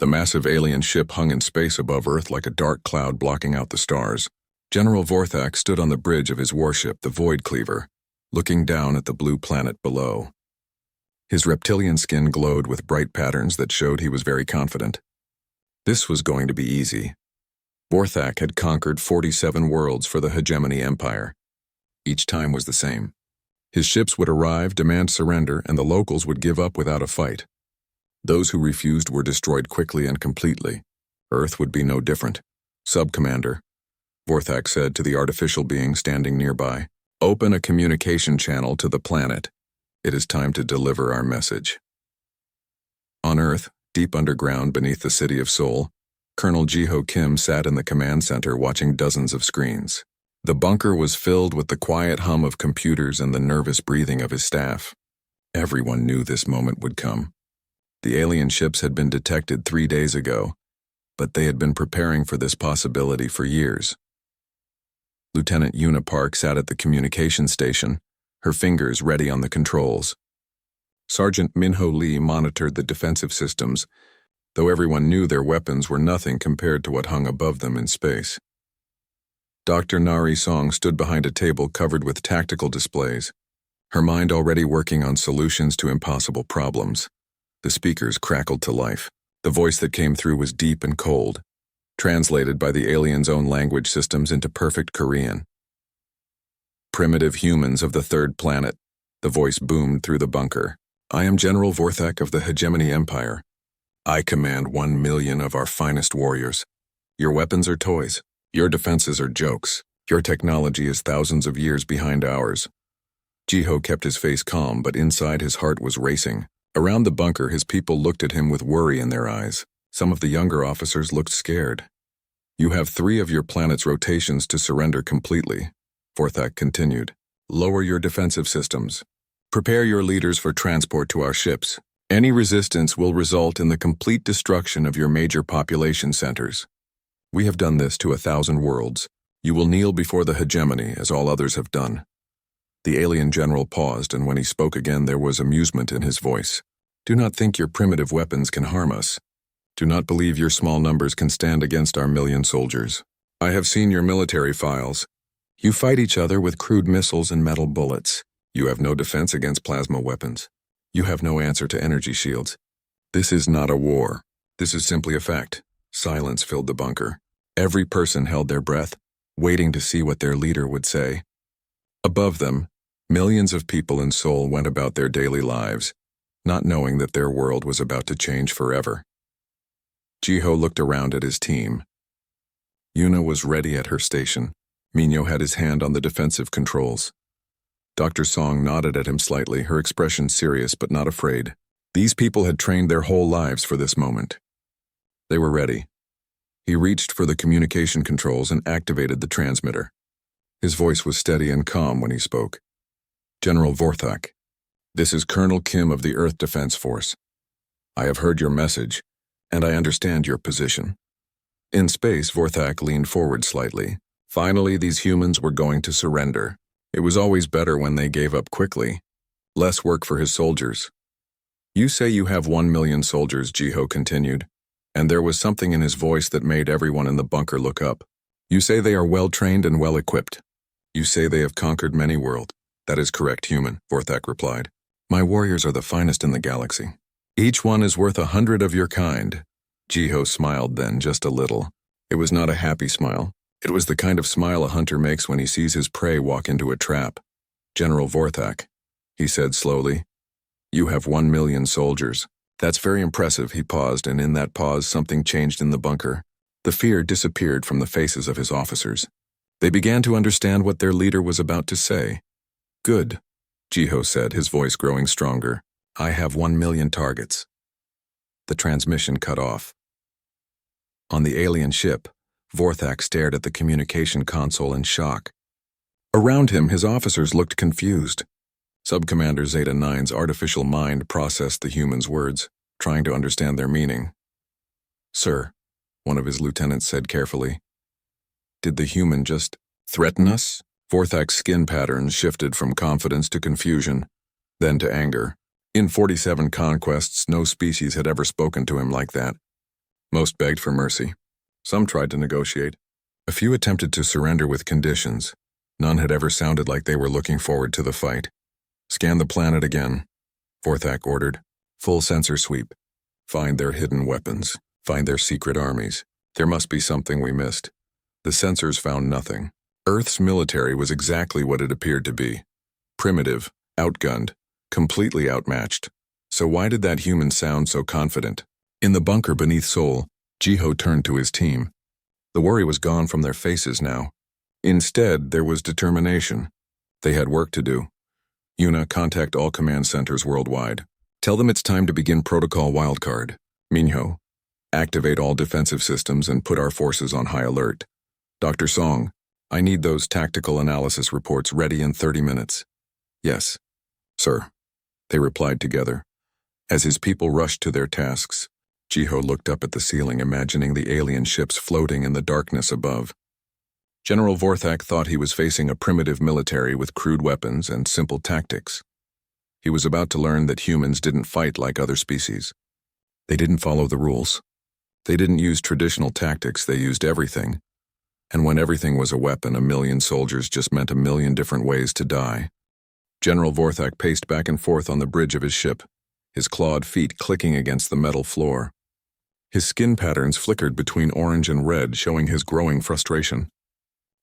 The massive alien ship hung in space above Earth like a dark cloud blocking out the stars. General Vorthak stood on the bridge of his warship, the Void Cleaver, looking down at the blue planet below. His reptilian skin glowed with bright patterns that showed he was very confident. This was going to be easy. Vorthak had conquered 47 worlds for the Hegemony Empire. Each time was the same. His ships would arrive, demand surrender, and the locals would give up without a fight. Those who refused were destroyed quickly and completely. Earth would be no different. Sub-Commander, Vorthak said to the artificial being standing nearby, "Open a communication channel to the planet. It is time to deliver our message." On Earth, deep underground beneath the city of Seoul, Colonel Jiho Kim sat in the command center watching dozens of screens. The bunker was filled with the quiet hum of computers and the nervous breathing of his staff. Everyone knew this moment would come. The alien ships had been detected 3 days ago, but they had been preparing for this possibility for years. Lieutenant Yuna Park sat at the communication station, her fingers ready on the controls. Sergeant Minho Lee monitored the defensive systems, though everyone knew their weapons were nothing compared to what hung above them in space. Dr. Nari Song stood behind a table covered with tactical displays, her mind already working on solutions to impossible problems. The speakers crackled to life. The voice that came through was deep and cold, translated by the aliens' own language systems into perfect Korean. "Primitive humans of the third planet," the voice boomed through the bunker. "I am General Vorthak of the Hegemony Empire. I command 1 million of our finest warriors. Your weapons are toys. Your defenses are jokes. Your technology is thousands of years behind ours." Jiho kept his face calm, but inside his heart was racing. Around the bunker, his people looked at him with worry in their eyes. Some of the younger officers looked scared. "You have 3 of your planet's rotations to surrender completely," Vorthak continued. "Lower your defensive systems. Prepare your leaders for transport to our ships. Any resistance will result in the complete destruction of your major population centers. We have done this to 1,000 worlds. You will kneel before the hegemony, as all others have done." The alien general paused, and when he spoke again there was amusement in his voice. "Do not think your primitive weapons can harm us. Do not believe your small numbers can stand against our 1,000,000 soldiers. I have seen your military files. You fight each other with crude missiles and metal bullets. You have no defense against plasma weapons. You have no answer to energy shields. This is not a war. This is simply a fact." Silence filled the bunker. Every person held their breath, waiting to see what their leader would say. Above them, millions of people in Seoul went about their daily lives, not knowing that their world was about to change forever. Jiho looked around at his team. Yuna was ready at her station. Minho had his hand on the defensive controls. Dr. Song nodded at him slightly, her expression serious but not afraid. These people had trained their whole lives for this moment. They were ready. He reached for the communication controls and activated the transmitter. His voice was steady and calm when he spoke. "General Vorthak, this is Colonel Kim of the Earth Defense Force. I have heard your message, and I understand your position." In space, Vorthak leaned forward slightly. Finally, these humans were going to surrender. It was always better when they gave up quickly. Less work for his soldiers. "You say you have 1,000,000 soldiers," Jiho continued, and there was something in his voice that made everyone in the bunker look up. "You say they are well-trained and well-equipped. You say they have conquered many worlds." "That is correct, human," Vorthak replied. "My warriors are the finest in the galaxy. Each one is worth 100 of your kind." Jiho smiled then, just a little. It was not a happy smile. It was the kind of smile a hunter makes when he sees his prey walk into a trap. "General Vorthak," he said slowly, "you have 1,000,000 soldiers. That's very impressive." He paused, and in that pause something changed in the bunker. The fear disappeared from the faces of his officers. They began to understand what their leader was about to say. "Good," Jiho said, his voice growing stronger. "I have 1,000,000 targets." The transmission cut off. On the alien ship, Vorthak stared at the communication console in shock. Around him, his officers looked confused. Sub-Commander Zeta 9's artificial mind processed the human's words, trying to understand their meaning. "Sir," one of his lieutenants said carefully, "did the human just threaten us?" Vorthak's skin patterns shifted from confidence to confusion, then to anger. In 47 conquests, no species had ever spoken to him like that. Most begged for mercy. Some tried to negotiate. A few attempted to surrender with conditions. None had ever sounded like they were looking forward to the fight. Scan the planet again, Vorthak ordered. Full sensor sweep. Find their hidden weapons. Find their secret armies. There must be something we missed. The sensors found nothing. Earth's military was exactly what it appeared to be. Primitive, outgunned, completely outmatched. So why did that human sound so confident? In the bunker beneath Seoul, Jiho turned to his team. The worry was gone from their faces now. Instead, there was determination. They had work to do. Yuna, contact all command centers worldwide. Tell them it's time to begin Protocol Wildcard. Minho, activate all defensive systems and put our forces on high alert. Dr. Song, I need those tactical analysis reports ready in 30 minutes. Yes, sir, they replied together. As his people rushed to their tasks, Jiho looked up at the ceiling, imagining the alien ships floating in the darkness above. General Vorthak thought he was facing a primitive military with crude weapons and simple tactics. He was about to learn that humans didn't fight like other species. They didn't follow the rules. They didn't use traditional tactics, they used everything. And when everything was a weapon, 1,000,000 soldiers just meant 1,000,000 different ways to die. General Vorthak paced back and forth on the bridge of his ship, his clawed feet clicking against the metal floor. His skin patterns flickered between orange and red, showing his growing frustration.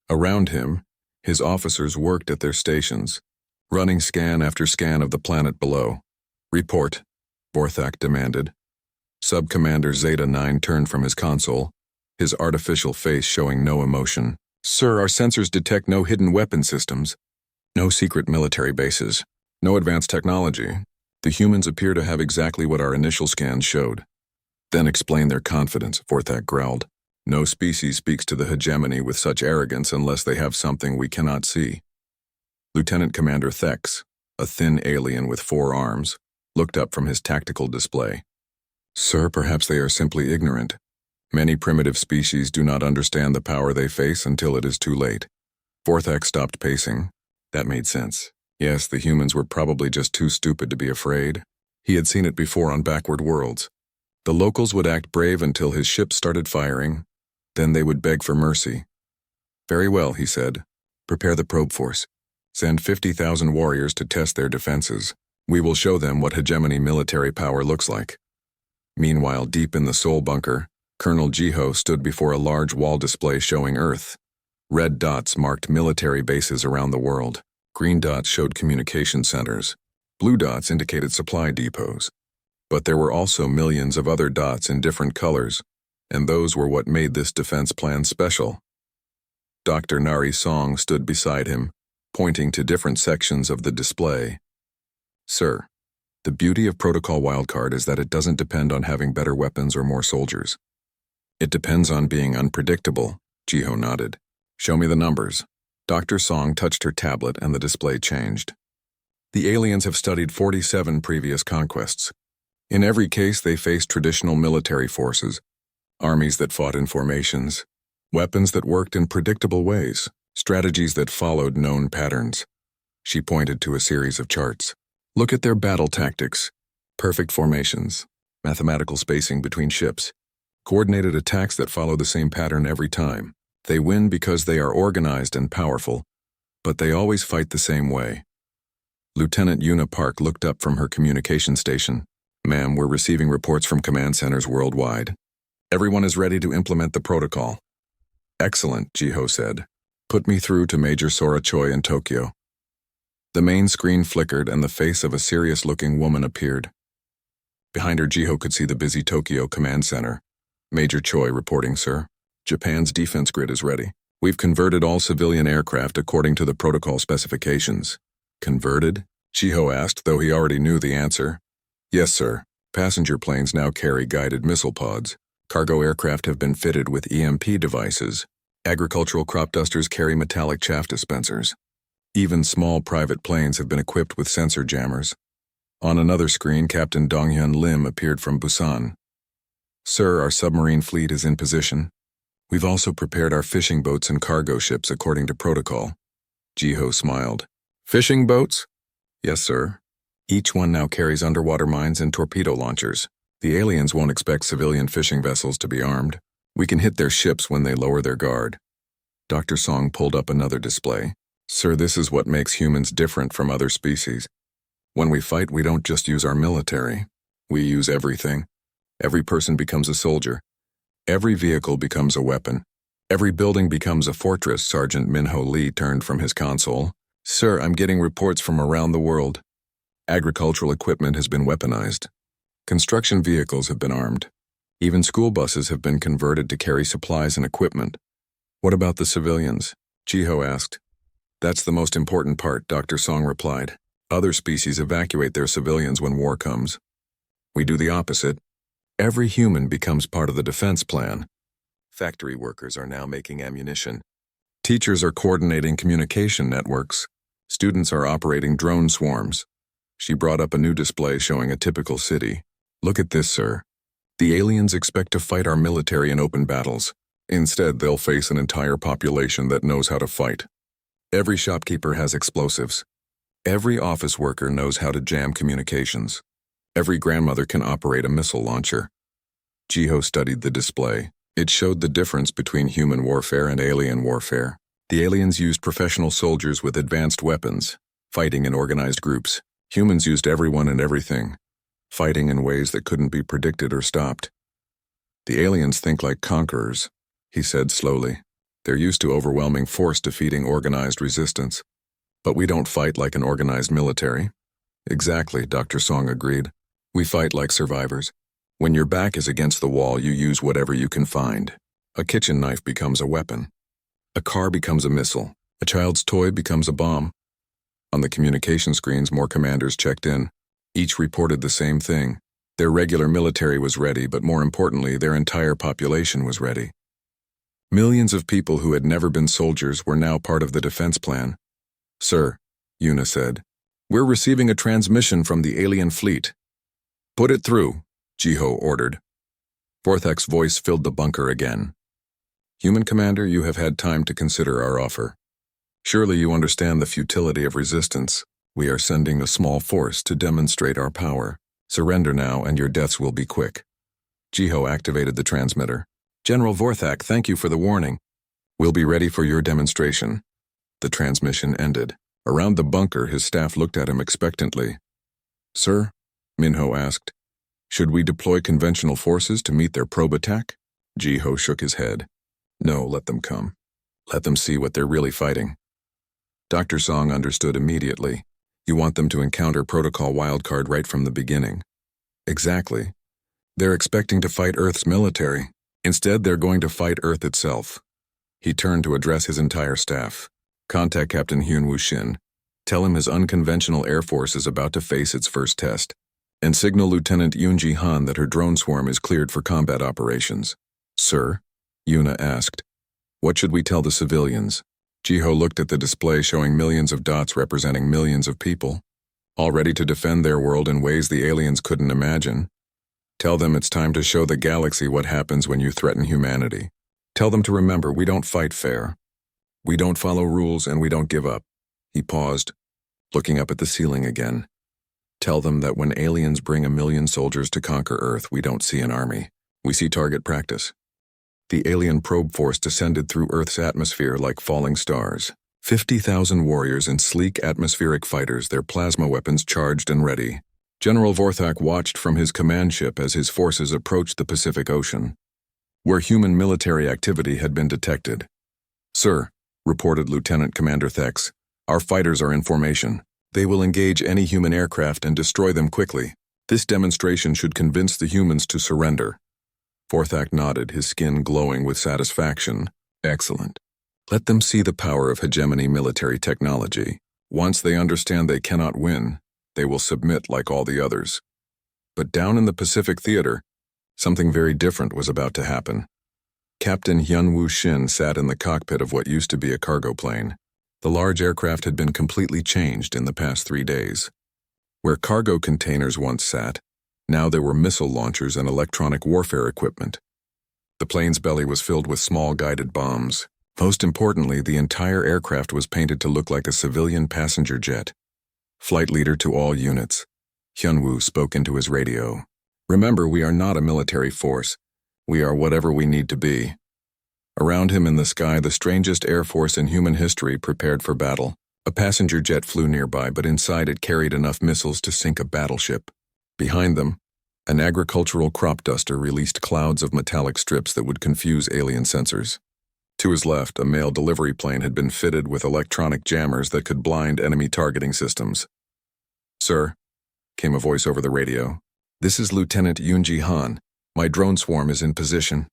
Around him, his officers worked at their stations, running scan after scan of the planet below. Report, Vorthak demanded. Sub-Commander Zeta-9 turned from his console, his artificial face showing no emotion. Sir, our sensors detect no hidden weapon systems, no secret military bases, no advanced technology. The humans appear to have exactly what our initial scans showed. Then explain their confidence, Vorthak growled. No species speaks to the hegemony with such arrogance unless they have something we cannot see. Lieutenant Commander Thex, a thin alien with 4 arms, looked up from his tactical display. Sir, perhaps they are simply ignorant. Many primitive species do not understand the power they face until it is too late. Vorthak stopped pacing. That made sense. Yes, the humans were probably just too stupid to be afraid. He had seen it before on backward worlds. The locals would act brave until his ship started firing. Then they would beg for mercy. Very well, he said. Prepare the probe force. Send 50,000 warriors to test their defenses. We will show them what hegemony military power looks like. Meanwhile, deep in the Seoul bunker, Colonel Jiho stood before a large wall display showing Earth. Red dots marked military bases around the world. Green dots showed communication centers. Blue dots indicated supply depots. But there were also millions of other dots in different colors, and those were what made this defense plan special. Dr. Nari Song stood beside him, pointing to different sections of the display. Sir, the beauty of Protocol Wildcard is that it doesn't depend on having better weapons or more soldiers. It depends on being unpredictable, Jiho nodded. Show me the numbers. Dr. Song touched her tablet and the display changed. The aliens have studied 47 previous conquests. In every case, they faced traditional military forces, armies that fought in formations, weapons that worked in predictable ways, strategies that followed known patterns. She pointed to a series of charts. Look at their battle tactics. Perfect formations, mathematical spacing between ships, coordinated attacks that follow the same pattern every time. They win because they are organized and powerful, but they always fight the same way. Lieutenant Yuna Park looked up from her communication station. Ma'am, we're receiving reports from command centers worldwide. Everyone is ready to implement the protocol. Excellent, Jiho said. Put me through to Major Sora Choi in Tokyo. The main screen flickered and the face of a serious-looking woman appeared. Behind her, Jiho could see the busy Tokyo command center. Major Choi reporting, sir. Japan's defense grid is ready. We've converted all civilian aircraft according to the protocol specifications. Converted? Jiho asked, though he already knew the answer. Yes, sir. Passenger planes now carry guided missile pods. Cargo aircraft have been fitted with EMP devices. Agricultural crop dusters carry metallic chaff dispensers. Even small private planes have been equipped with sensor jammers. On another screen, Captain Donghyun Lim appeared from Busan. Sir, our submarine fleet is in position. We've also prepared our fishing boats and cargo ships according to protocol. Jiho smiled. Fishing boats? Yes, sir. Each one now carries underwater mines and torpedo launchers. The aliens won't expect civilian fishing vessels to be armed. We can hit their ships when they lower their guard. Dr. Song pulled up another display. Sir, this is what makes humans different from other species. When we fight, we don't just use our military. We use everything. Every person becomes a soldier. Every vehicle becomes a weapon. Every building becomes a fortress. Sergeant Minho Lee turned from his console. Sir, I'm getting reports from around the world. Agricultural equipment has been weaponized. Construction vehicles have been armed. Even school buses have been converted to carry supplies and equipment. What about the civilians? Jiho asked. That's the most important part, Dr. Song replied. Other species evacuate their civilians when war comes. We do the opposite. Every human becomes part of the defense plan. Factory workers are now making ammunition. Teachers are coordinating communication networks. Students are operating drone swarms. She brought up a new display showing a typical city. Look at this, sir. The aliens expect to fight our military in open battles. Instead, they'll face an entire population that knows how to fight. Every shopkeeper has explosives. Every office worker knows how to jam communications. Every grandmother can operate a missile launcher. Jiho studied the display. It showed the difference between human warfare and alien warfare. The aliens used professional soldiers with advanced weapons, fighting in organized groups. Humans used everyone and everything, fighting in ways that couldn't be predicted or stopped. The aliens think like conquerors, he said slowly. They're used to overwhelming force defeating organized resistance. But we don't fight like an organized military. Exactly, Dr. Song agreed. We fight like survivors. When your back is against the wall, you use whatever you can find. A kitchen knife becomes a weapon. A car becomes a missile. A child's toy becomes a bomb. On the communication screens, more commanders checked in. Each reported the same thing. Their regular military was ready, but more importantly, their entire population was ready. Millions of people who had never been soldiers were now part of the defense plan. Sir, Yuna said, we're receiving a transmission from the alien fleet. Put it through, Jiho ordered. Vorthak's voice filled the bunker again. Human commander, you have had time to consider our offer. Surely you understand the futility of resistance. We are sending a small force to demonstrate our power. Surrender now and your deaths will be quick. Jiho activated the transmitter. General Vorthak, thank you for the warning. We'll be ready for your demonstration. The transmission ended. Around the bunker, his staff looked at him expectantly. Sir, Minho asked, should we deploy conventional forces to meet their probe attack? Jiho shook his head. No, let them come. Let them see what they're really fighting. Dr. Song understood immediately. You want them to encounter protocol wildcard right from the beginning. Exactly. They're expecting to fight Earth's military. Instead, they're going to fight Earth itself. He turned to address his entire staff. Contact Captain Hyun-Woo Shin. Tell him his unconventional air force is about to face its first test. And signal Lieutenant Yoon-ji Han that her drone swarm is cleared for combat operations. Sir? Yuna asked. What should we tell the civilians? Jiho looked at the display showing millions of dots representing millions of people, all ready to defend their world in ways the aliens couldn't imagine. Tell them it's time to show the galaxy what happens when you threaten humanity. Tell them to remember we don't fight fair. We don't follow rules and we don't give up. He paused, looking up at the ceiling again. Tell them that when aliens bring 1 million soldiers to conquer Earth, we don't see an army. We see target practice. The alien probe force descended through Earth's atmosphere like falling stars. 50,000 warriors and sleek atmospheric fighters, their plasma weapons charged and ready. General Vorthak watched from his command ship as his forces approached the Pacific Ocean, where human military activity had been detected. Sir, reported Lieutenant Commander Thex, our fighters are in formation. They will engage any human aircraft and destroy them quickly. This demonstration should convince the humans to surrender. Vorthak nodded, his skin glowing with satisfaction. Excellent. Let them see the power of hegemony military technology. Once they understand they cannot win, they will submit like all the others. But down in the Pacific Theater, something very different was about to happen. Captain Hyun-Woo Shin sat in the cockpit of what used to be a cargo plane. The large aircraft had been completely changed in the past 3 days. Where cargo containers once sat, now there were missile launchers and electronic warfare equipment. The plane's belly was filled with small guided bombs. Most importantly, the entire aircraft was painted to look like a civilian passenger jet. Flight leader to all units. Hyun-Woo spoke into his radio. Remember, we are not a military force. We are whatever we need to be. Around him in the sky, the strangest air force in human history prepared for battle. A passenger jet flew nearby, but inside it carried enough missiles to sink a battleship. Behind them, an agricultural crop duster released clouds of metallic strips that would confuse alien sensors. To his left, a mail delivery plane had been fitted with electronic jammers that could blind enemy targeting systems. "Sir," came a voice over the radio. "This is Lieutenant Yoonji Han. My drone swarm is in position."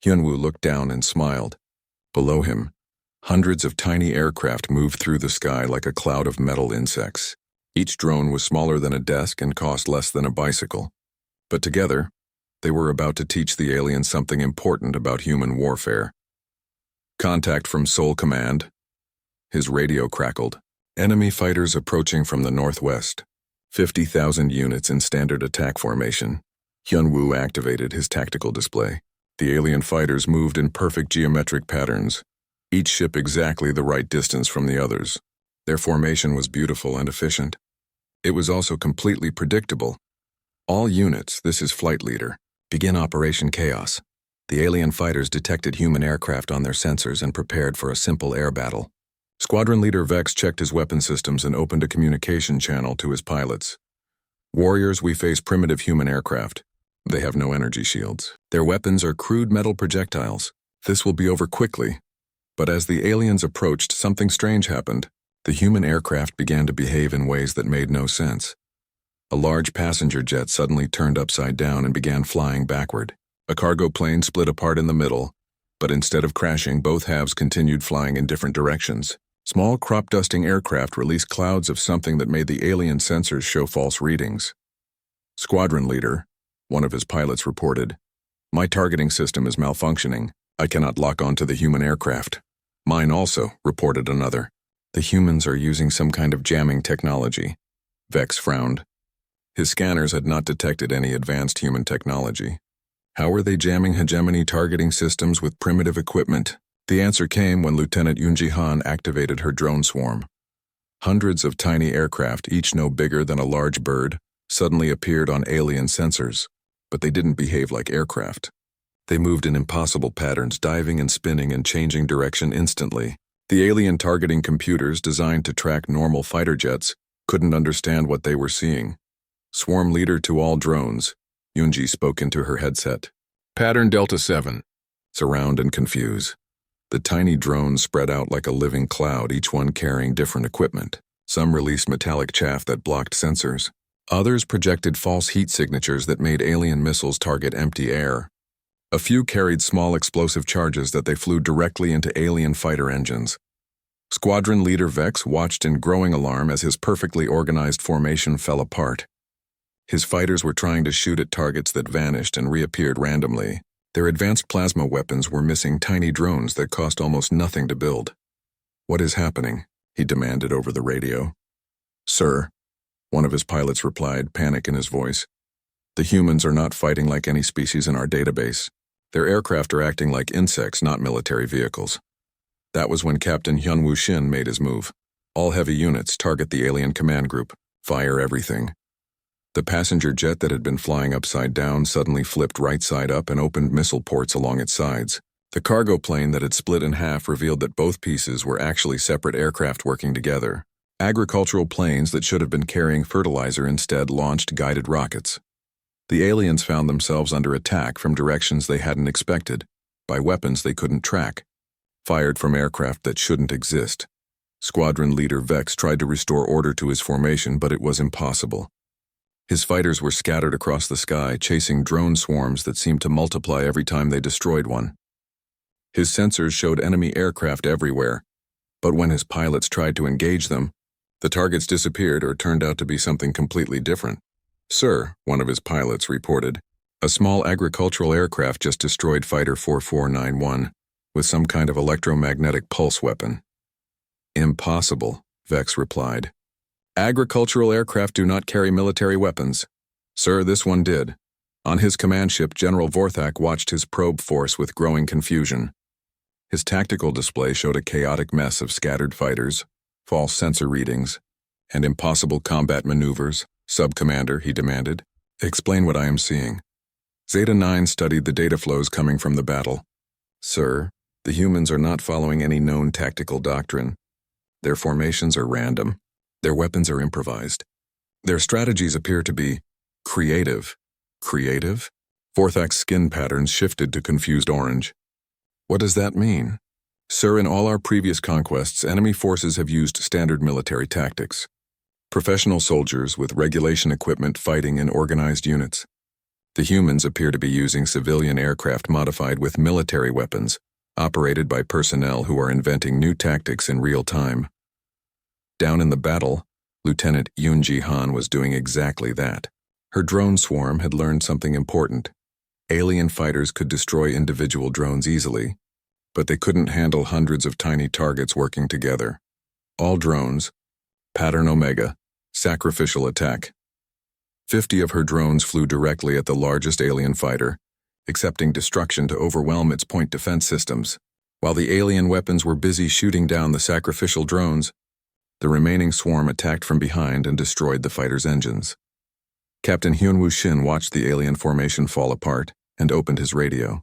Hyunwoo looked down and smiled. Below him, hundreds of tiny aircraft moved through the sky like a cloud of metal insects. Each drone was smaller than a desk and cost less than a bicycle. But together, they were about to teach the aliens something important about human warfare. "Contact from Seoul Command." His radio crackled. "Enemy fighters approaching from the northwest. 50,000 units in standard attack formation." Hyunwoo activated his tactical display. The alien fighters moved in perfect geometric patterns, each ship exactly the right distance from the others. Their formation was beautiful and efficient. It was also completely predictable. "All units, this is Flight Leader. Begin Operation Chaos." The alien fighters detected human aircraft on their sensors and prepared for a simple air battle. Squadron Leader Vex checked his weapon systems and opened a communication channel to his pilots. "Warriors, we face primitive human aircraft. They have no energy shields. Their weapons are crude metal projectiles. This will be over quickly." But as the aliens approached, something strange happened. The human aircraft began to behave in ways that made no sense. A large passenger jet suddenly turned upside down and began flying backward. A cargo plane split apart in the middle, but instead of crashing, both halves continued flying in different directions. Small crop-dusting aircraft released clouds of something that made the alien sensors show false readings. "Squadron Leader," one of his pilots reported, "My targeting system is malfunctioning. I cannot lock onto the human aircraft." "Mine also," reported another. "The humans are using some kind of jamming technology." Vex frowned. His scanners had not detected any advanced human technology. How were they jamming hegemony targeting systems with primitive equipment? The answer came when Lieutenant Yoonji Han activated her drone swarm. Hundreds of tiny aircraft, each no bigger than a large bird, suddenly appeared on alien sensors, but they didn't behave like aircraft. They moved in impossible patterns, diving and spinning and changing direction instantly. The alien targeting computers designed to track normal fighter jets couldn't understand what they were seeing. "Swarm Leader to all drones," Yoonji spoke into her headset. "Pattern Delta 7. Surround and confuse." The tiny drones spread out like a living cloud, each one carrying different equipment. Some released metallic chaff that blocked sensors. Others projected false heat signatures that made alien missiles target empty air. A few carried small explosive charges that they flew directly into alien fighter engines. Squadron Leader Vex watched in growing alarm as his perfectly organized formation fell apart. His fighters were trying to shoot at targets that vanished and reappeared randomly. Their advanced plasma weapons were missing tiny drones that cost almost nothing to build. "What is happening?" he demanded over the radio. "Sir," one of his pilots replied, panic in his voice. "The humans are not fighting like any species in our database. Their aircraft are acting like insects, not military vehicles." That was when Captain Hyunwoo Shin made his move. "All heavy units, target the alien command group. Fire everything." The passenger jet that had been flying upside down suddenly flipped right side up and opened missile ports along its sides. The cargo plane that had split in half revealed that both pieces were actually separate aircraft working together. Agricultural planes that should have been carrying fertilizer instead launched guided rockets. The aliens found themselves under attack from directions they hadn't expected, by weapons they couldn't track, fired from aircraft that shouldn't exist. Squadron Leader Vex tried to restore order to his formation, but it was impossible. His fighters were scattered across the sky, chasing drone swarms that seemed to multiply every time they destroyed one. His sensors showed enemy aircraft everywhere, but when his pilots tried to engage them, the targets disappeared or turned out to be something completely different. "Sir," one of his pilots reported, "a small agricultural aircraft just destroyed Fighter 4491 with some kind of electromagnetic pulse weapon." "Impossible," Vex replied. "Agricultural aircraft do not carry military weapons." "Sir, this one did." On his command ship, General Vorthak watched his probe force with growing confusion. His tactical display showed a chaotic mess of scattered fighters, false sensor readings, and impossible combat maneuvers. "Sub-Commander," he demanded, Explain what I am seeing. Zeta 9 studied the data flows coming from the battle. Sir, the humans are not following any known tactical doctrine. Their formations are random. Their weapons are improvised. Their strategies appear to be creative. Creative? Vorthak's skin patterns shifted to confused orange. What does that mean? Sir, in all our previous conquests, enemy forces have used standard military tactics. Professional soldiers with regulation equipment fighting in organized units. The humans appear to be using civilian aircraft modified with military weapons, operated by personnel who are inventing new tactics in real time. Down in the battle, Lieutenant Yoonji Han was doing exactly that. Her drone swarm had learned something important. Alien fighters could destroy individual drones easily, but they couldn't handle hundreds of tiny targets working together. All drones, pattern Omega, sacrificial attack. 50 of her drones flew directly at the largest alien fighter, accepting destruction to overwhelm its point defense systems. While the alien weapons were busy shooting down the sacrificial drones, the remaining swarm attacked from behind and destroyed the fighter's engines. Captain Hyunwoo Shin watched the alien formation fall apart and opened his radio.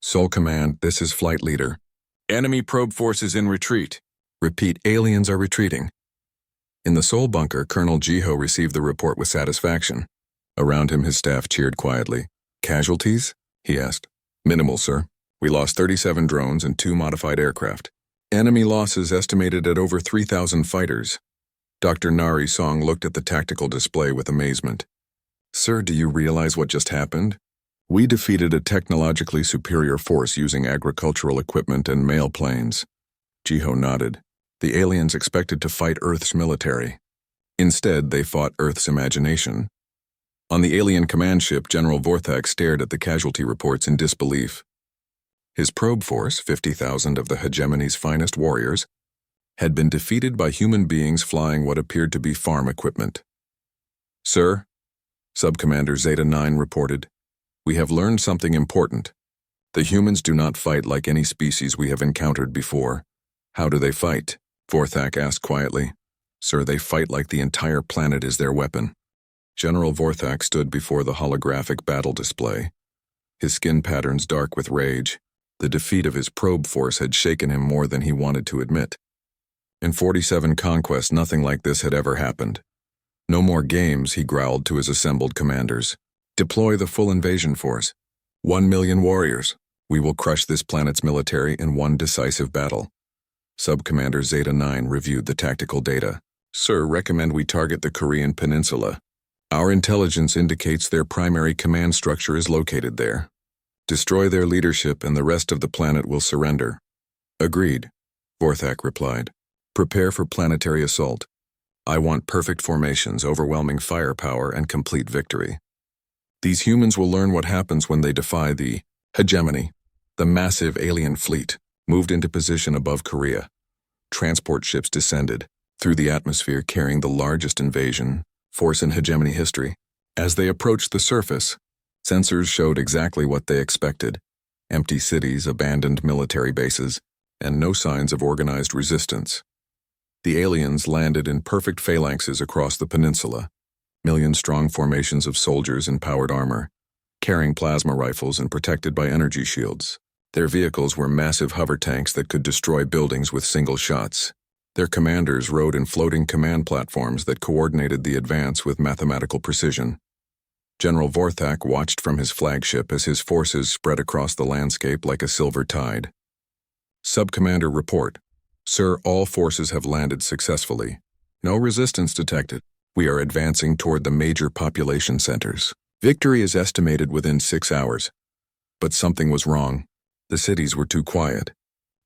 Seoul Command, this is Flight Leader. Enemy probe forces in retreat. Repeat, aliens are retreating. In the Seoul bunker, Colonel Jiho received the report with satisfaction. Around him, his staff cheered quietly. Casualties? He asked. Minimal, sir. We lost 37 drones and 2 modified aircraft. Enemy losses estimated at over 3,000 fighters. Dr. Nari Song looked at the tactical display with amazement. Sir, do you realize what just happened? We defeated a technologically superior force using agricultural equipment and mail planes. Jiho nodded. The aliens expected to fight Earth's military. Instead, they fought Earth's imagination. On the alien command ship, General Vorthak stared at the casualty reports in disbelief. His probe force, 50,000 of the hegemony's finest warriors, had been defeated by human beings flying what appeared to be farm equipment. Sir, Subcommander Zeta 9 reported, we have learned something important. The humans do not fight like any species we have encountered before. How do they fight? Vorthak asked quietly. Sir, they fight like the entire planet is their weapon. General Vorthak stood before the holographic battle display, his skin patterns dark with rage. The defeat of his probe force had shaken him more than he wanted to admit. In 47 conquests, nothing like this had ever happened. No more games, he growled to his assembled commanders. Deploy the full invasion force. 1 million warriors. We will crush this planet's military in one decisive battle. Subcommander Zeta 9 reviewed the tactical data. Sir, recommend we target the Korean Peninsula. Our intelligence indicates their primary command structure is located there. Destroy their leadership and the rest of the planet will surrender. Agreed, Vorthak replied. Prepare for planetary assault. I want perfect formations, overwhelming firepower, and complete victory. These humans will learn what happens when they defy the hegemony. The massive alien fleet moved into position above Korea. Transport ships descended through the atmosphere carrying the largest invasion force in hegemony history. As they approached the surface, sensors showed exactly what they expected. Empty cities, abandoned military bases, and no signs of organized resistance. The aliens landed in perfect phalanxes across the peninsula, million-strong formations of soldiers in powered armor, carrying plasma rifles and protected by energy shields. Their vehicles were massive hover tanks that could destroy buildings with single shots. Their commanders rode in floating command platforms that coordinated the advance with mathematical precision. General Vorthak watched from his flagship as his forces spread across the landscape like a silver tide. Subcommander report. Sir, all forces have landed successfully. No resistance detected. We are advancing toward the major population centers. Victory is estimated within 6 hours. But something was wrong. The cities were too quiet,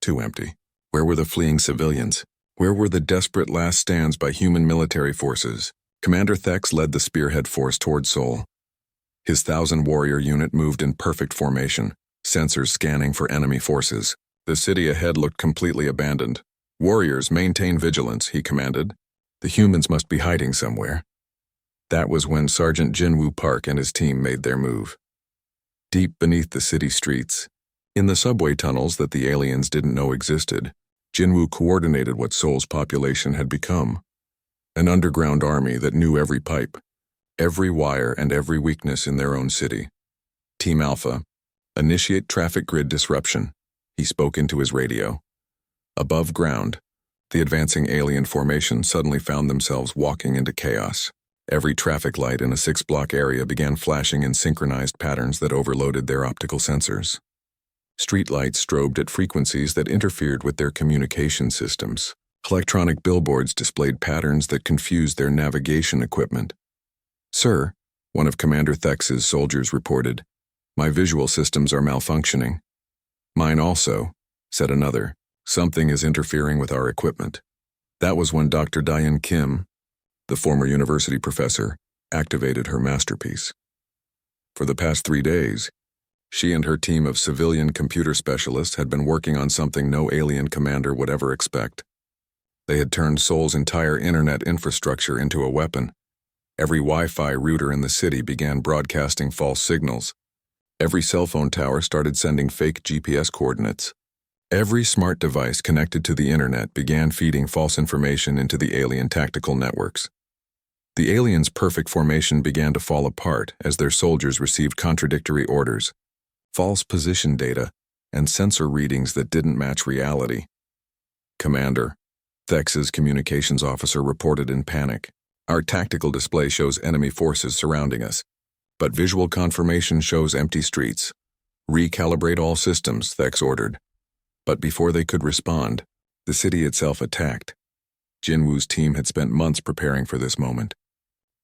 too empty. Where were the fleeing civilians? Where were the desperate last stands by human military forces? Commander Thex led the spearhead force toward Seoul. His 1,000-warrior unit moved in perfect formation, sensors scanning for enemy forces. The city ahead looked completely abandoned. Warriors, maintain vigilance, he commanded. The humans must be hiding somewhere. That was when Sergeant Jinwoo Park and his team made their move. Deep beneath the city streets, in the subway tunnels that the aliens didn't know existed, Jinwoo coordinated what Seoul's population had become. An underground army that knew every pipe, every wire and every weakness in their own city. Team Alpha, initiate traffic grid disruption, he spoke into his radio. Above ground, the advancing alien formation suddenly found themselves walking into chaos. Every traffic light in a 6-block area began flashing in synchronized patterns that overloaded their optical sensors. Streetlights strobed at frequencies that interfered with their communication systems. Electronic billboards displayed patterns that confused their navigation equipment. "Sir," one of Commander Thex's soldiers reported, "my visual systems are malfunctioning." "Mine also," said another. "Something is interfering with our equipment." That was when Dr. Diane Kim, the former university professor, activated her masterpiece. For the past 3 days, she and her team of civilian computer specialists had been working on something no alien commander would ever expect. They had turned Seoul's entire internet infrastructure into a weapon. Every Wi-Fi router in the city began broadcasting false signals. Every cell phone tower started sending fake GPS coordinates. Every smart device connected to the internet began feeding false information into the alien tactical networks. The aliens' perfect formation began to fall apart as their soldiers received contradictory orders, false position data, and sensor readings that didn't match reality. "Commander," Thex's communications officer reported in panic, "our tactical display shows enemy forces surrounding us, but visual confirmation shows empty streets. Recalibrate all systems," Thex ordered. But before they could respond, the city itself attacked. Jinwoo's team had spent months preparing for this moment.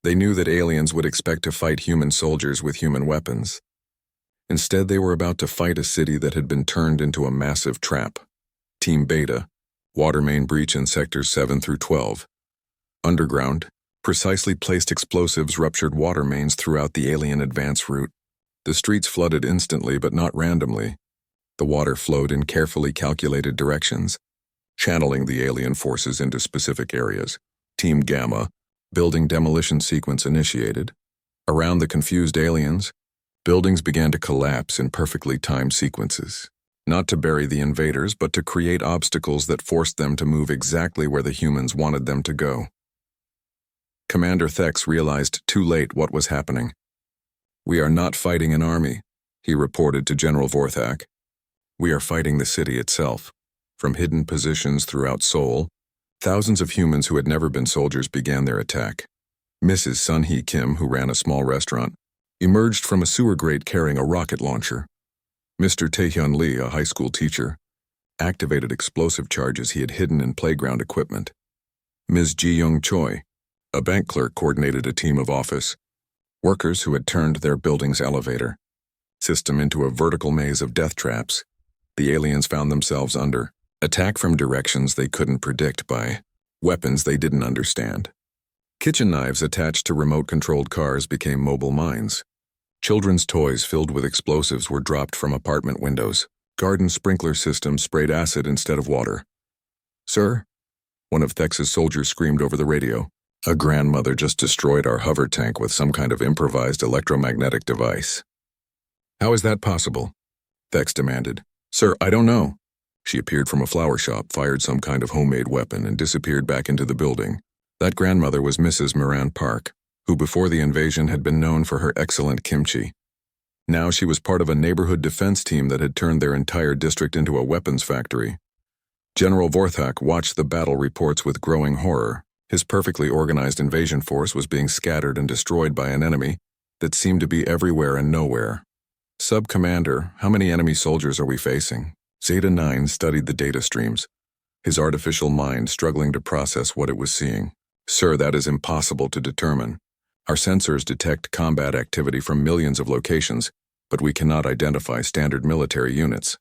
They knew that aliens would expect to fight human soldiers with human weapons. Instead, they were about to fight a city that had been turned into a massive trap. Team Beta, water main breach in sectors 7 through 12. Underground, precisely placed explosives ruptured water mains throughout the alien advance route. The streets flooded instantly but not randomly. The water flowed in carefully calculated directions, channeling the alien forces into specific areas. Team Gamma, building demolition sequence initiated. Around the confused aliens, buildings began to collapse in perfectly timed sequences, not to bury the invaders, but to create obstacles that forced them to move exactly where the humans wanted them to go. Commander Thex realized too late what was happening. "We are not fighting an army," he reported to General Vorthak. "We are fighting the city itself." From hidden positions throughout Seoul, thousands of humans who had never been soldiers began their attack. Mrs. Sun-hee Kim, who ran a small restaurant, emerged from a sewer grate carrying a rocket launcher. Mr. Taehyun Lee, a high school teacher, activated explosive charges he had hidden in playground equipment. Ms. Ji-young Choi, a bank clerk, coordinated a team of office workers who had turned their building's elevator system into a vertical maze of death traps. The aliens found themselves under attack from directions they couldn't predict by weapons they didn't understand. Kitchen knives attached to remote-controlled cars became mobile mines. Children's toys filled with explosives were dropped from apartment windows. Garden sprinkler systems sprayed acid instead of water. "Sir," one of Thex's soldiers screamed over the radio, "a grandmother just destroyed our hover tank with some kind of improvised electromagnetic device." "How is that possible?" Thex demanded. "Sir, I don't know." She appeared from a flower shop, fired some kind of homemade weapon, and disappeared back into the building. That grandmother was Mrs. Moran Park, who before the invasion had been known for her excellent kimchi. Now she was part of a neighborhood defense team that had turned their entire district into a weapons factory. General Vorthak watched the battle reports with growing horror. His perfectly organized invasion force was being scattered and destroyed by an enemy that seemed to be everywhere and nowhere. "Sub-Commander, how many enemy soldiers are we facing?" Zeta 9 studied the data streams, his artificial mind struggling to process what it was seeing. "Sir, that is impossible to determine. Our sensors detect combat activity from millions of locations, but we cannot identify standard military units."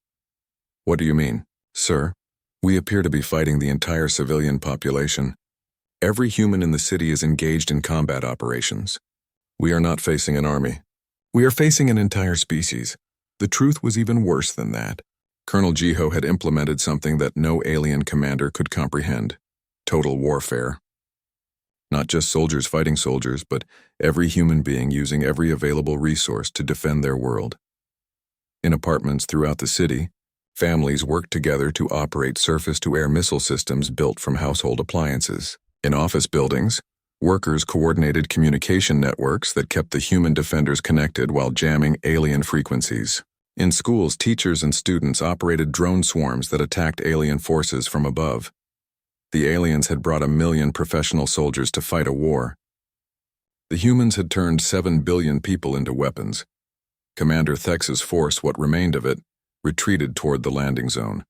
"What do you mean?" "Sir, we appear to be fighting the entire civilian population. Every human in the city is engaged in combat operations. We are not facing an army. We are facing an entire species." The truth was even worse than that. Colonel Jiho had implemented something that no alien commander could comprehend: total warfare. Not just soldiers fighting soldiers, but every human being using every available resource to defend their world. In apartments throughout the city, families worked together to operate surface-to-air missile systems built from household appliances. In office buildings, Workers coordinated communication networks that kept the human defenders connected while jamming alien frequencies. In schools, teachers and students operated drone swarms that attacked alien forces from above. The aliens had brought 1 million professional soldiers to fight a war. The humans had turned 7 billion people into weapons. Commander Thex's force, what remained of it, retreated toward the landing zone.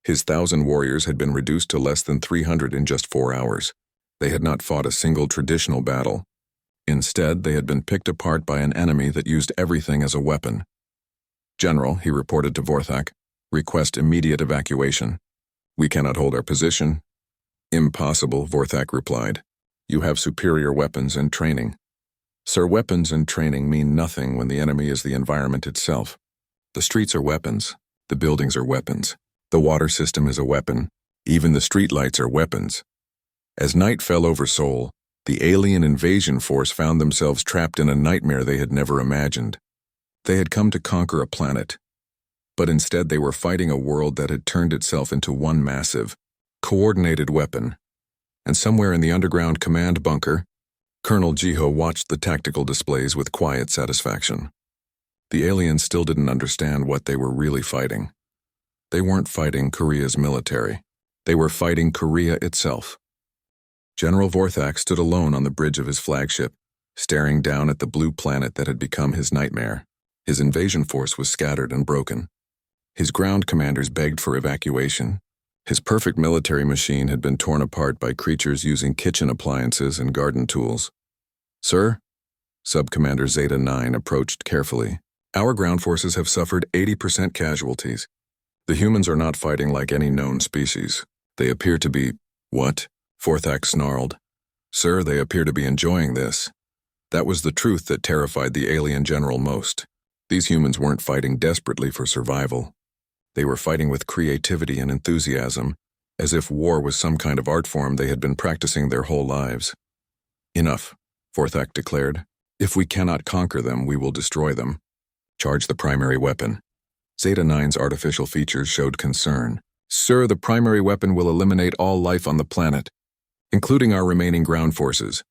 His 1,000 warriors had been reduced to less than 300 in just 4 hours. They had not fought a single traditional battle. Instead, they had been picked apart by an enemy that used everything as a weapon. "General," he reported to Vorthak, "request immediate evacuation. We cannot hold our position." "Impossible," Vorthak replied. "You have superior weapons and training." "Sir, weapons and training mean nothing when the enemy is the environment itself. The streets are weapons. The buildings are weapons. The water system is a weapon. Even the streetlights are weapons." As night fell over Seoul, the alien invasion force found themselves trapped in a nightmare they had never imagined. They had come to conquer a planet, but instead they were fighting a world that had turned itself into one massive, coordinated weapon. And somewhere in the underground command bunker, Colonel Jiho watched the tactical displays with quiet satisfaction. The aliens still didn't understand what they were really fighting. They weren't fighting Korea's military. They were fighting Korea itself. General Vorthak stood alone on the bridge of his flagship, staring down at the blue planet that had become his nightmare. His invasion force was scattered and broken. His ground commanders begged for evacuation. His perfect military machine had been torn apart by creatures using kitchen appliances and garden tools. "Sir?" Sub-Commander Zeta 9 approached carefully. "Our ground forces have suffered 80% casualties. The humans are not fighting like any known species. They appear to be—" "What?" Vorthak snarled. "Sir, they appear to be enjoying this." That was the truth that terrified the alien general most. These humans weren't fighting desperately for survival. They were fighting with creativity and enthusiasm, as if war was some kind of art form they had been practicing their whole lives. "Enough," Vorthak declared. "If we cannot conquer them, we will destroy them. Charge the primary weapon." Zeta 9's artificial features showed concern. "Sir, the primary weapon will eliminate all life on the planet, including our remaining ground forces."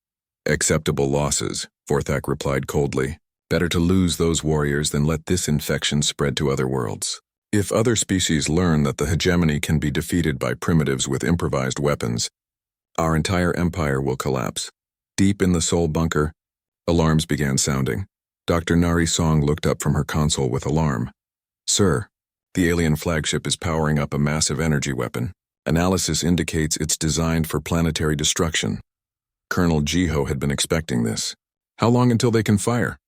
"Acceptable losses," Vorthak replied coldly. "Better to lose those warriors than let this infection spread to other worlds. If other species learn that the hegemony can be defeated by primitives with improvised weapons, our entire empire will collapse." Deep in the Seoul bunker, alarms began sounding. Dr. Nari Song looked up from her console with alarm. "Sir, the alien flagship is powering up a massive energy weapon. Analysis indicates it's designed for planetary destruction." Colonel Jiho had been expecting this. "How long until they can fire?"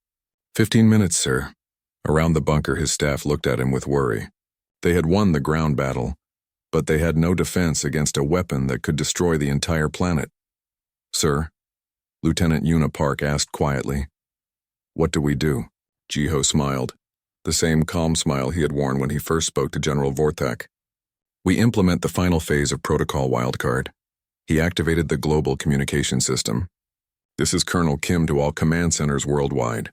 15 minutes, sir." Around the bunker, his staff looked at him with worry. They had won the ground battle, but they had no defense against a weapon that could destroy the entire planet. "Sir," Lieutenant Yuna Park asked quietly. "What do we do?" Jiho smiled, the same calm smile he had worn when he first spoke to General Vorthak. "We implement the final phase of Protocol Wildcard." He activated the global communication system. "This is Colonel Kim to all command centers worldwide.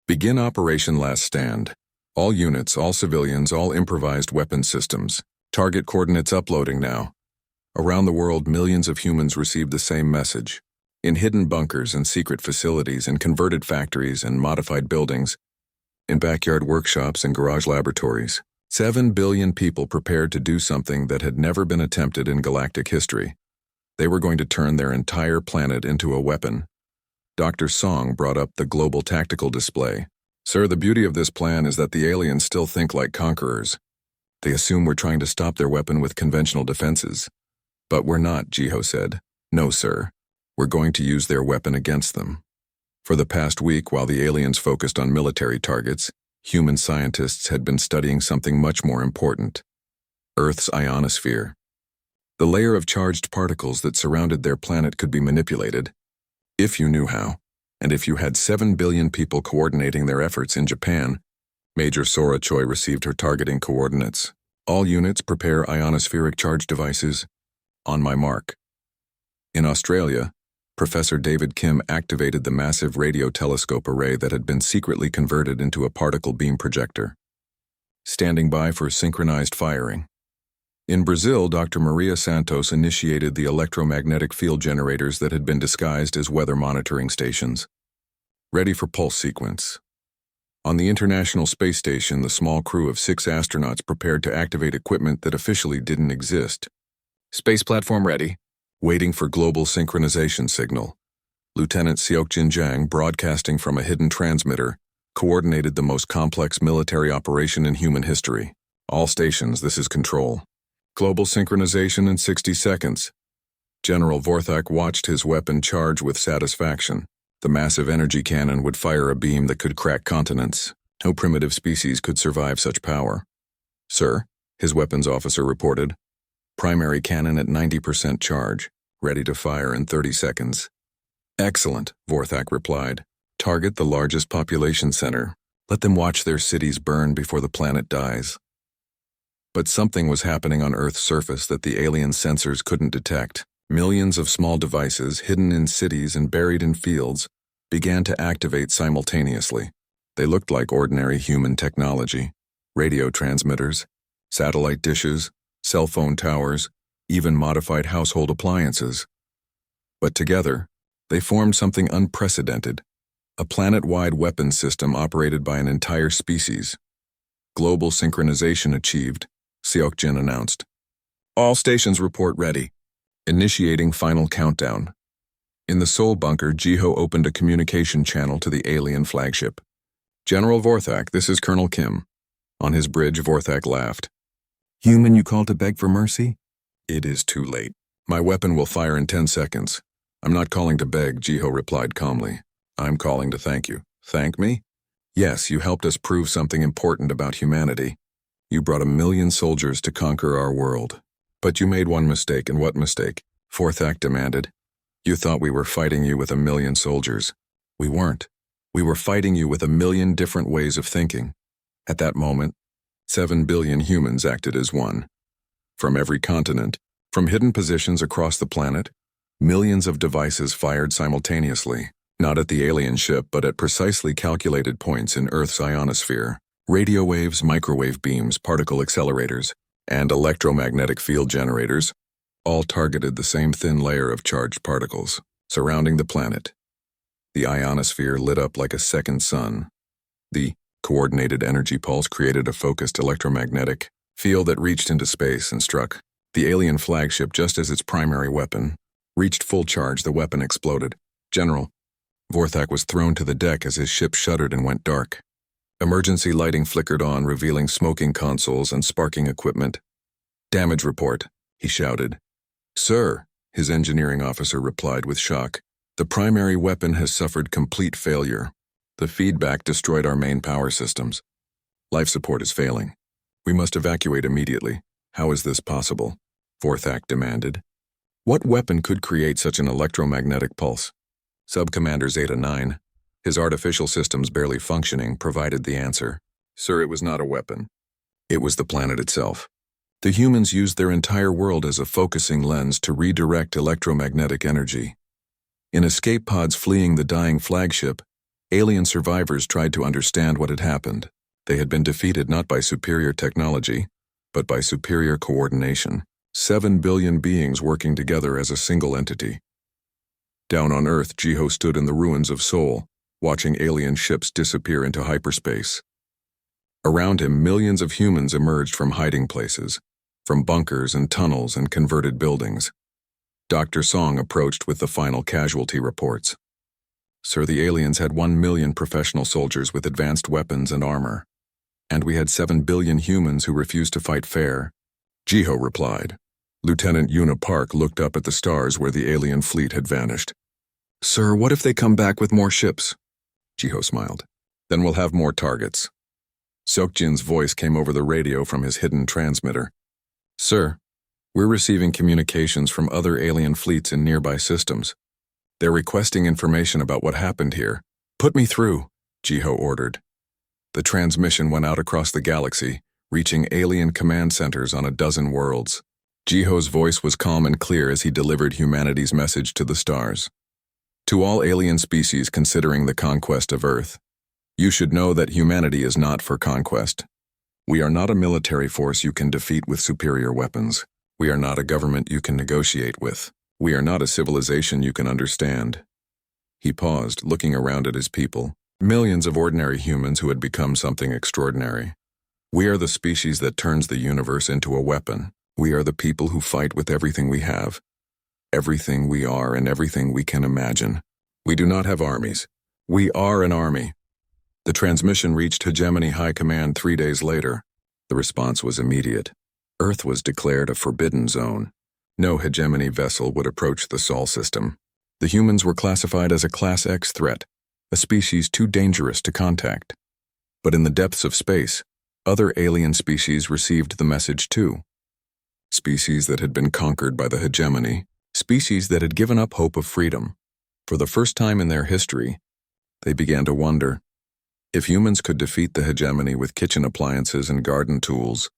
Begin Operation Last Stand. All units, all civilians, all improvised weapon systems. Target coordinates uploading now." Around the world, millions of humans received the same message. In hidden bunkers and secret facilities, in converted factories and modified buildings, in backyard workshops and garage laboratories, 7 billion people prepared to do something that had never been attempted in galactic history. They were going to turn their entire planet into a weapon. Dr. Song brought up the global tactical display. "Sir, the beauty of this plan is that the aliens still think like conquerors. They assume we're trying to stop their weapon with conventional defenses. But we're not," Jiho said. "No, sir. We're going to use their weapon against them." For the past week, while the aliens focused on military targets, human scientists had been studying something much more important: Earth's ionosphere. The layer of charged particles that surrounded their planet could be manipulated, if you knew how, and if you had 7 billion people coordinating their efforts in Japan. Major Sora Choi received her targeting coordinates. "All units prepare ionospheric charge devices. On my mark." In Australia, Professor David Kim activated the massive radio telescope array that had been secretly converted into a particle beam projector. "Standing by for synchronized firing." In Brazil, Dr. Maria Santos initiated the electromagnetic field generators that had been disguised as weather monitoring stations. Ready for pulse sequence. On the International Space Station, the small crew of 6 astronauts prepared to activate equipment that officially didn't exist. Space platform ready. Waiting for global synchronization signal. Lieutenant Seokjin Jang, broadcasting from a hidden transmitter, coordinated the most complex military operation in human history. All stations, this is control. Global synchronization in 60 seconds. General Vorthak watched his weapon charge with satisfaction. The massive energy cannon would fire a beam that could crack continents. No primitive species could survive such power. Sir, his weapons officer reported. Primary cannon at 90% charge, ready to fire in 30 seconds. Excellent, Vorthak replied. Target the largest population center. Let them watch their cities burn before the planet dies. But something was happening on Earth's surface that the alien sensors couldn't detect. Millions of small devices hidden in cities and buried in fields began to activate simultaneously. They looked like ordinary human technology. Radio transmitters, satellite dishes, cell phone towers, even modified household appliances. But together, they formed something unprecedented, a planet-wide weapons system operated by an entire species. Global synchronization achieved, Seokjin announced. All stations report ready. Initiating final countdown. In the Seoul bunker, Jiho opened a communication channel to the alien flagship. General Vorthak, this is Colonel Kim. On his bridge, Vorthak laughed. Human, you call to beg for mercy? It is too late. My weapon will fire in 10 seconds. I'm not calling to beg, Jiho replied calmly. I'm calling to thank you. Thank me? Yes, you helped us prove something important about humanity. You brought 1 million soldiers to conquer our world. But you made one mistake, and what mistake? Vorthak demanded. You thought we were fighting you with 1 million soldiers. We weren't. We were fighting you with 1 million different ways of thinking. At that moment, 7 billion humans acted as one. From every continent, from hidden positions across the planet, millions of devices fired simultaneously, not at the alien ship but at precisely calculated points in Earth's ionosphere. Radio waves, microwave beams, particle accelerators, and electromagnetic field generators all targeted the same thin layer of charged particles surrounding the planet. The ionosphere lit up like a second sun. The coordinated energy pulse created a focused electromagnetic field that reached into space and struck the alien flagship just as its primary weapon reached full charge. The weapon exploded. General, Vorthak was thrown to the deck as his ship shuddered and went dark. Emergency lighting flickered on, revealing smoking consoles and sparking equipment. Damage report, he shouted. Sir, his engineering officer replied with shock. The primary weapon has suffered complete failure. The feedback destroyed our main power systems. Life support is failing. We must evacuate immediately. How is this possible? Vorthak demanded. What weapon could create such an electromagnetic pulse? Subcommander Zeta 9, his artificial systems barely functioning, provided the answer. Sir, it was not a weapon. It was the planet itself. The humans used their entire world as a focusing lens to redirect electromagnetic energy. In escape pods fleeing the dying flagship, alien survivors tried to understand what had happened. They had been defeated not by superior technology, but by superior coordination. 7 billion beings working together as a single entity. Down on Earth, Jiho stood in the ruins of Seoul, watching alien ships disappear into hyperspace. Around him, millions of humans emerged from hiding places, from bunkers and tunnels and converted buildings. Dr. Song approached with the final casualty reports. Sir, the aliens had 1 million professional soldiers with advanced weapons and armor, and we had 7 billion humans who refused to fight fair. Jiho replied. Lieutenant Yuna Park looked up at the stars where the alien fleet had vanished. Sir, what if they come back with more ships? Jiho smiled. Then we'll have more targets. Seokjin's voice came over the radio from his hidden transmitter. Sir, we're receiving communications from other alien fleets in nearby systems. They're requesting information about what happened here. Put me through, Jiho ordered. The transmission went out across the galaxy, reaching alien command centers on a dozen worlds. Jiho's voice was calm and clear as he delivered humanity's message to the stars. To all alien species considering the conquest of Earth, you should know that humanity is not for conquest. We are not a military force you can defeat with superior weapons. We are not a government you can negotiate with. We are not a civilization you can understand. He paused, looking around at his people, millions of ordinary humans who had become something extraordinary. We are the species that turns the universe into a weapon. We are the people who fight with everything we have, everything we are and everything we can imagine. We do not have armies. We are an army. The transmission reached Hegemony High Command 3 days later. The response was immediate. Earth was declared a forbidden zone. No hegemony vessel would approach the Sol system. The humans were classified as a Class X threat, a species too dangerous to contact. But in the depths of space, other alien species received the message too. Species that had been conquered by the hegemony, species that had given up hope of freedom. For the first time in their history, they began to wonder, if humans could defeat the hegemony with kitchen appliances and garden tools,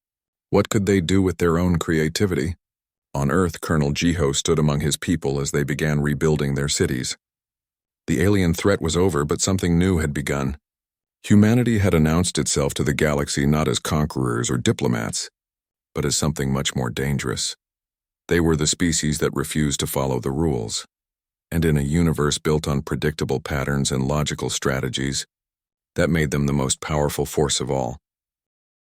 what could they do with their own creativity? On Earth, Colonel Jiho stood among his people as they began rebuilding their cities. The alien threat was over, but something new had begun. Humanity had announced itself to the galaxy not as conquerors or diplomats, but as something much more dangerous. They were the species that refused to follow the rules. And in a universe built on predictable patterns and logical strategies, that made them the most powerful force of all.